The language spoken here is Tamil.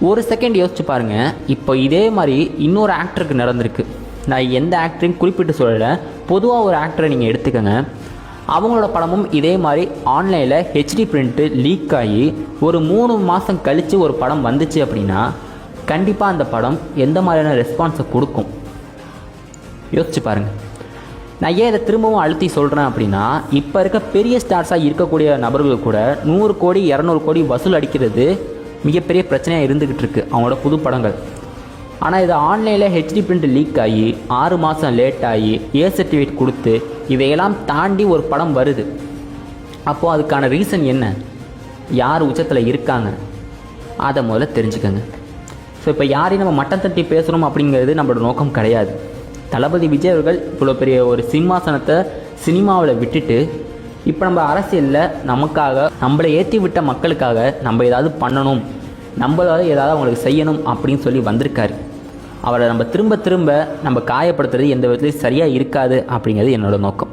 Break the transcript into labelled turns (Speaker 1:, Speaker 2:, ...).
Speaker 1: ஒரு செகண்ட் யோசிச்சு பாருங்கள். இப்போ இதே மாதிரி இன்னொரு ஆக்டருக்கு நடந்திருக்கு. நான் எந்த ஆக்டரையும் குறிப்பிட்டு சொல்லலை, பொதுவாக ஒரு ஆக்டரை நீங்கள் எடுத்துக்கோங்க. அவங்களோட படமும் இதே மாதிரி ஆன்லைனில் ஹெச்டி பிரிண்ட்டு லீக் ஆகி ஒரு 3 மாதம் கழித்து ஒரு படம் வந்துச்சு அப்படின்னா கண்டிப்பாக அந்த படம் எந்த மாதிரியான ரெஸ்பான்ஸை கொடுக்கும் யோசிச்சு பாருங்கள். நான் ஏன் இதை திரும்பவும் அழுத்தி சொல்கிறேன் அப்படின்னா, இப்போ இருக்க பெரிய ஸ்டார்ஸாக இருக்கக்கூடிய நபர்கள் கூட 100 கோடி 200 கோடி வசூல் அடிக்கிறது மிகப்பெரிய பிரச்சனையாக இருந்துக்கிட்டு இருக்குது அவங்களோட புது படங்கள். ஆனால் இது ஆன்லைனில் ஹெச்டி பிரிண்ட் லீக் ஆகி 6 மாதம் லேட் ஆகி சர்டிஃபிகேட் கொடுத்து இதையெல்லாம் தாண்டி ஒரு படம் வருது. அப்போது அதுக்கான ரீசன் என்ன, யார் உச்சத்தில் இருக்காங்க, அதை முதல்ல தெரிஞ்சுக்கோங்க. ஸோ இப்போ யாரையும் நம்ம மட்டம் தட்டி பேசுகிறோம் அப்படிங்கிறது நம்மளோட நோக்கம் கிடையாது. தளபதி விஜய் அவர்கள் இவ்வளோ பெரிய ஒரு சிம்மாசனத்தை சினிமாவில் விட்டுட்டு இப்போ நம்ம அரசியலில் நமக்காக நம்மளை ஏற்றி விட்ட மக்களுக்காக நம்ம ஏதாவது பண்ணணும், நம்மளால ஏதாவது அவங்களுக்கு செய்யணும் அப்படின்னு சொல்லி வந்திருக்காரு. அவரை நம்ம திரும்ப நம்ம காயப்படுத்துறது எந்த விதத்துலையும் சரியாக இருக்காது அப்படிங்கிறது என்னோடய நோக்கம்.